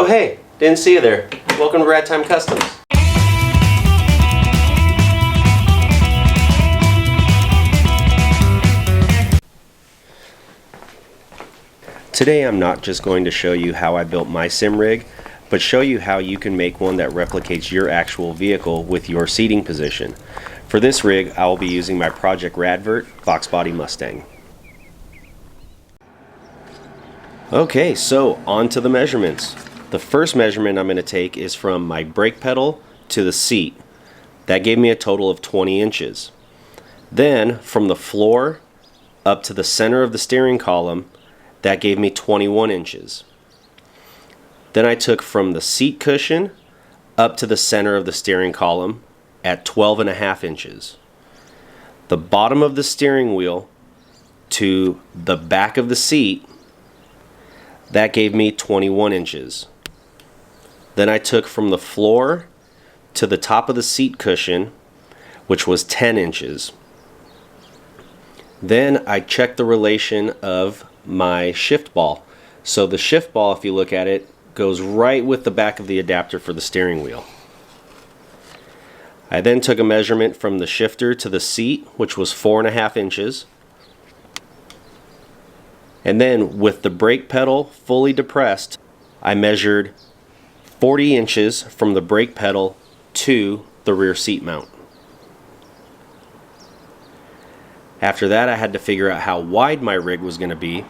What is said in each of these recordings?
Oh hey, didn't see you there. Welcome to Rad Time Customs. Today I'm not just going to show you how I built my sim rig, but show you how you can make one that replicates your actual vehicle with your seating position. For this rig, I will be using my Project Radvert box body Mustang. Okay, so on to the measurements. The first measurement I'm going to take is from my brake pedal to the seat. That gave me a total of 20 inches. Then from the floor up to the center of the steering column, that gave me 21 inches. Then I took from the seat cushion up to the center of the steering column at 12.5 inches. The bottom of the steering wheel to the back of the seat, that gave me 21 inches. Then I took from the floor to the top of the seat cushion, which was 10 inches. Then I checked the relation of my shift ball. So the shift ball, if you look at it, goes right with the back of the adapter for the steering wheel. I then took a measurement from the shifter to the seat, which was 4.5 inches. And then with the brake pedal fully depressed, I measured 40 inches from the brake pedal to the rear seat mount. After that, I had to figure out how wide my rig was going to be,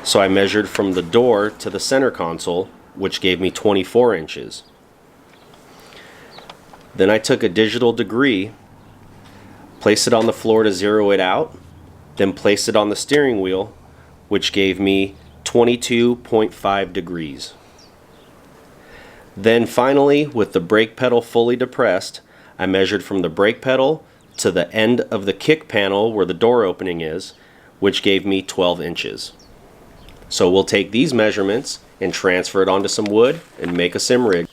so I measured from the door to the center console, which gave me 24 inches. Then I took a digital degree, placed it on the floor to zero it out, then placed it on the steering wheel, which gave me 22.5 degrees. Then finally, with the brake pedal fully depressed, I measured from the brake pedal to the end of the kick panel where the door opening is, which gave me 12 inches. So we'll take these measurements and transfer it onto some wood and make a sim rig.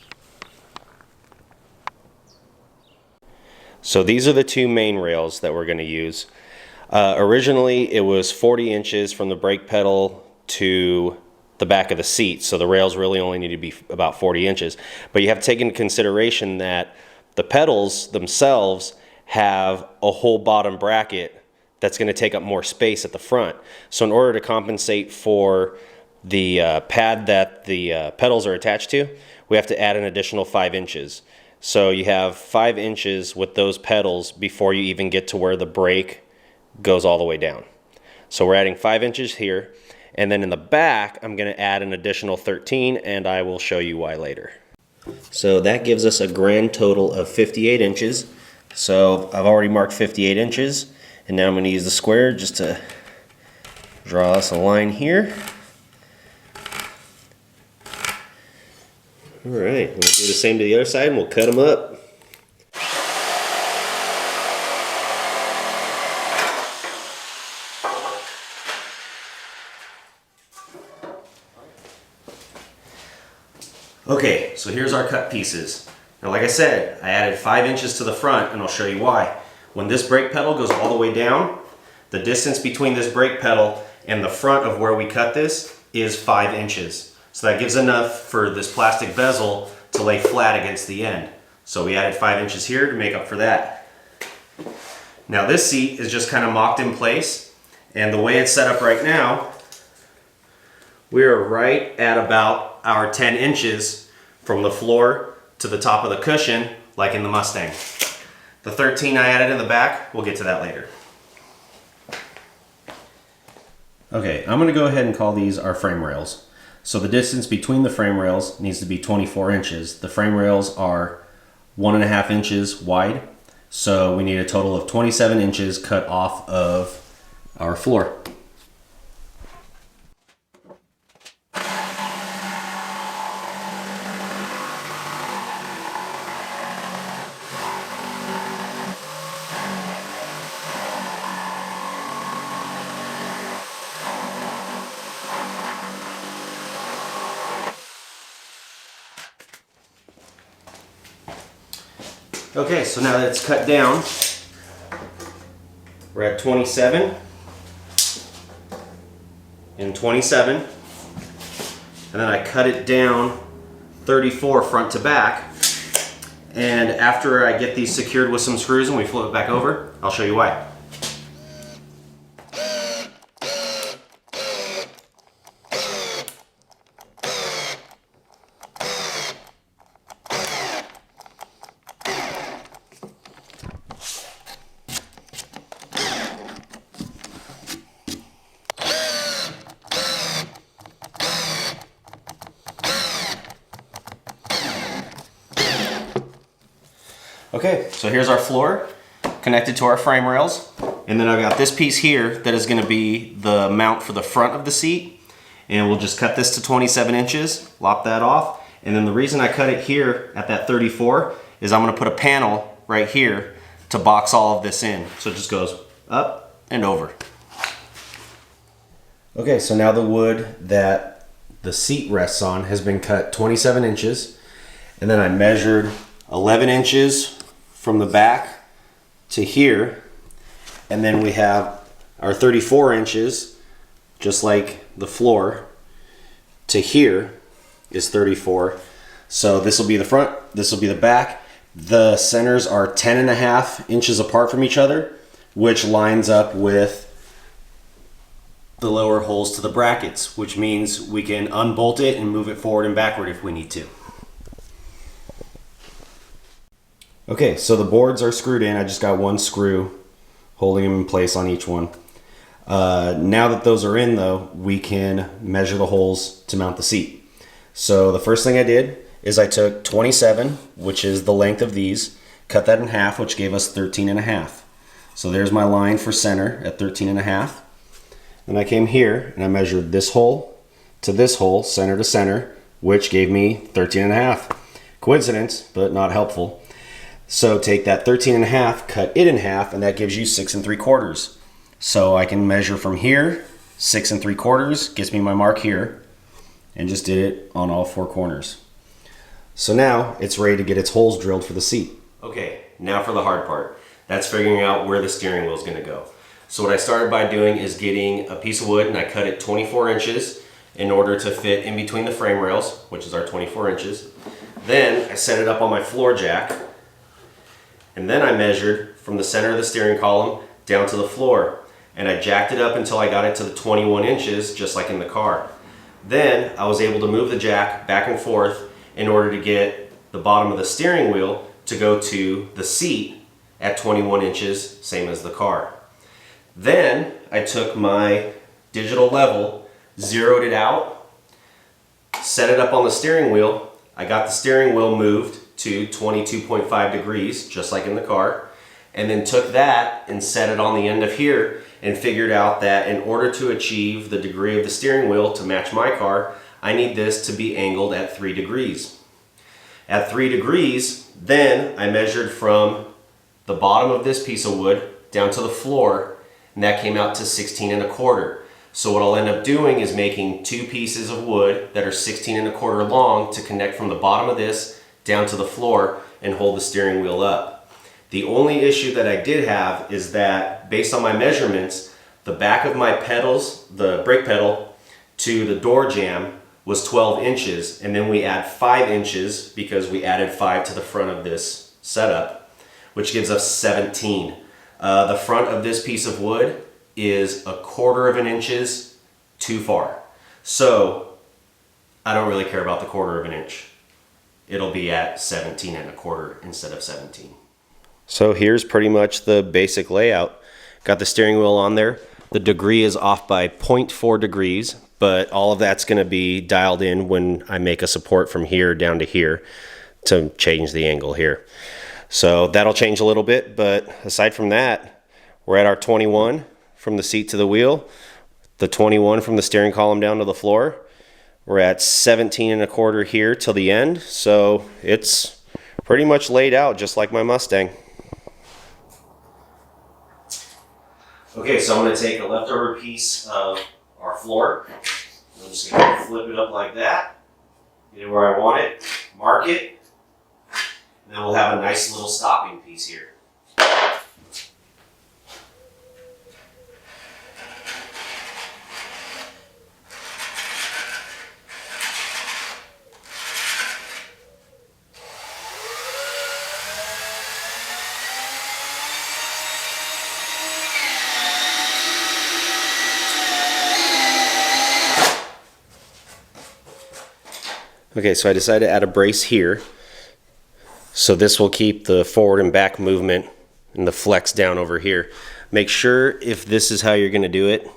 So these are the two main rails that we're going to use. Originally it was 40 inches from the brake pedal to the back of the seat, so the rails really only need to be about 40 inches. But you have to take into consideration that the pedals themselves have a whole bottom bracket that's going to take up more space at the front. So in order to compensate for the pad that the pedals are attached to, we have to add an additional 5 inches. So you have 5 inches with those pedals before you even get to where the brake goes all the way down. So we're adding 5 inches here, and then in the back I'm going to add an additional 13, and I will show you why later. So that gives us a grand total of 58 inches. So I've already marked 58 inches, and now I'm going to use the square just to draw us a line here. Alright, we'll do the same to the other side and we'll cut them up. Okay, so here's our cut pieces. Now like I said, I added 5 inches to the front, and I'll show you why. When this brake pedal goes all the way down, the distance between this brake pedal and the front of where we cut this is 5 inches. So that gives enough for this plastic bezel to lay flat against the end. So we added 5 inches here to make up for that. Now this seat is just kind of mocked in place, and the way it's set up right now, we are right at about our 10 inches from the floor to the top of the cushion, like in the Mustang. The 13 I added in the back, we'll get to that later. Okay, I'm going to go ahead and call these our frame rails. So the distance between the frame rails needs to be 24 inches. The frame rails are 1.5 inches wide, so we need a total of 27 inches cut off of our floor. Okay, so now that it's cut down, we're at 27 and 27, and then I cut it down 34 front to back. And after I get these secured with some screws and we flip it back over, I'll show you why. Okay, so here's our floor connected to our frame rails. And then I've got this piece here that is going to be the mount for the front of the seat. And we'll just cut this to 27 inches, lop that off. And then the reason I cut it here at that 34 is I'm going to put a panel right here to box all of this in. So it just goes up and over. Okay, so now the wood that the seat rests on has been cut 27 inches. And then I measured 11 inches from the back to here, and then we have our 34 inches, just like the floor, to here is 34. So this will be the front, this will be the back. The centers are 10.5 inches apart from each other, which lines up with the lower holes to the brackets, which means we can unbolt it and move it forward and backward if we need to. Okay, so the boards are screwed in. I just got one screw holding them in place on each one. Now that those are in though, we can measure the holes to mount the seat. So the first thing I did is I took 27, which is the length of these, cut that in half, which gave us 13.5. So there's my line for center at 13.5. Then I came here and I measured this hole to this hole, center to center, which gave me 13.5. Coincidence, but not helpful. So take that 13.5, cut it in half, and that gives you 6 3/4. So I can measure from here, 6 3/4, gets me my mark here, and just did it on all 4 corners. So now it's ready to get its holes drilled for the seat. Okay, now for the hard part. That's figuring out where the steering wheel is going to go. So what I started by doing is getting a piece of wood, and I cut it 24 inches in order to fit in between the frame rails, which is our 24 inches. Then I set it up on my floor jack. And then I measured from the center of the steering column down to the floor. And I jacked it up until I got it to the 21 inches, just like in the car. Then I was able to move the jack back and forth in order to get the bottom of the steering wheel to go to the seat at 21 inches, same as the car. Then I took my digital level, zeroed it out, set it up on the steering wheel. I got the steering wheel moved to 22.5 degrees, just like in the car, and then took that and set it on the end of here and figured out that in order to achieve the degree of the steering wheel to match my car, I need this to be angled at 3 degrees. At 3 degrees, then I measured from the bottom of this piece of wood down to the floor, and that came out to 16 1/4. So what I'll end up doing is making 2 pieces of wood that are 16 1/4 long to connect from the bottom of this down to the floor and hold the steering wheel up. The only issue that I did have is that based on my measurements, the back of my pedals, the brake pedal to the door jamb was 12 inches, and then we add 5 inches because we added 5 to the front of this setup, which gives us 17. The front of this piece of wood is 1/4 inches too far. So I don't really care about the 1/4 inch. It'll be at 17 1/4 instead of 17. So here's pretty much the basic layout. Got the steering wheel on there. The degree is off by 0.4 degrees, but all of that's going to be dialed in when I make a support from here down to here to change the angle here. So that'll change a little bit, but aside from that, we're at our 21 from the seat to the wheel, the 21 from the steering column down to the floor. We're at 17 1/4 here till the end, so it's pretty much laid out just like my Mustang. Okay, so I'm going to take a leftover piece of our floor. I'm just going to flip it up like that, get it where I want it, mark it, and then we'll have a nice little stopping piece here. Okay, so I decided to add a brace here. So this will keep the forward and back movement and the flex down over here. Make sure if this is how you're going to do it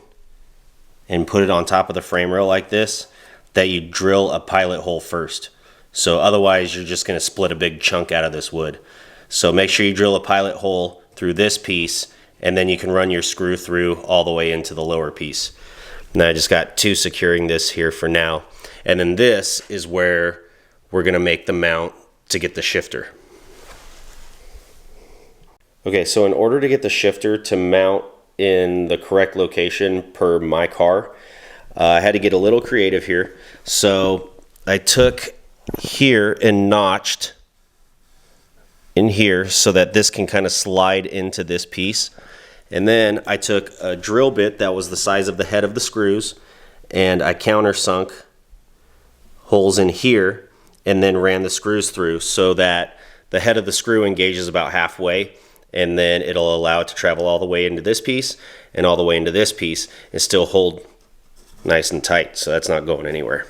and put it on top of the frame rail like this, that you drill a pilot hole first. So otherwise you're just going to split a big chunk out of this wood. So make sure you drill a pilot hole through this piece, and then you can run your screw through all the way into the lower piece. Now I just got two securing this here for now. And then this is where we're going to make the mount to get the shifter. Okay, so in order to get the shifter to mount in the correct location per my car, I had to get a little creative here. So I took here and notched in here so that this can kind of slide into this piece. And then I took a drill bit that was the size of the head of the screws, and I countersunk holes in here and then ran the screws through so that the head of the screw engages about halfway, and then it'll allow it to travel all the way into this piece and all the way into this piece and still hold nice and tight, so that's not going anywhere.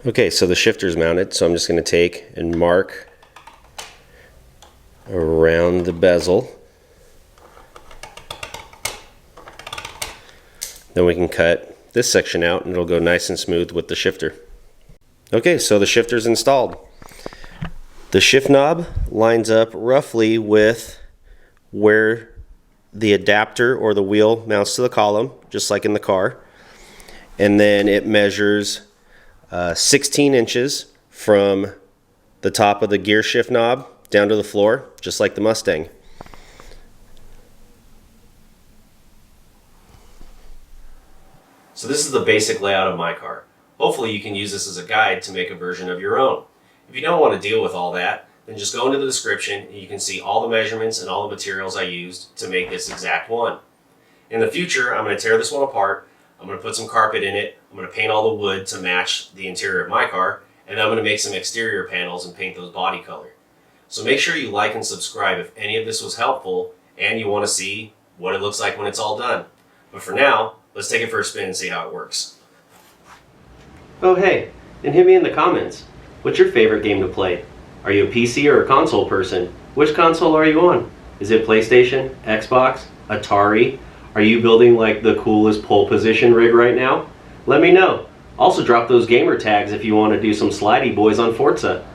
Okay, so the shifter's mounted, so I'm just going to take and mark around the bezel. Then we can cut this section out and it'll go nice and smooth with the shifter. Okay, so the shifter's installed. The shift knob lines up roughly with where the adapter or the wheel mounts to the column, just like in the car. And then it measures 16 inches from the top of the gear shift knob down to the floor, just like the Mustang. So this is the basic layout of my car. Hopefully you can use this as a guide to make a version of your own. If you don't want to deal with all that, then just go into the description and you can see all the measurements and all the materials I used to make this exact one. In the future, I'm going to tear this one apart. I'm going to put some carpet in it. I'm going to paint all the wood to match the interior of my car, and then I'm going to make some exterior panels and paint those body color. So make sure you like and subscribe if any of this was helpful and you want to see what it looks like when it's all done. But for now, let's take it for a spin and see how it works. Oh hey, and hit me in the comments. What's your favorite game to play? Are you a PC or a console person? Which console are you on? Is it PlayStation, Xbox, Atari? Are you building like the coolest pole position rig right now? Let me know. Also drop those gamer tags if you want to do some slidey boys on Forza.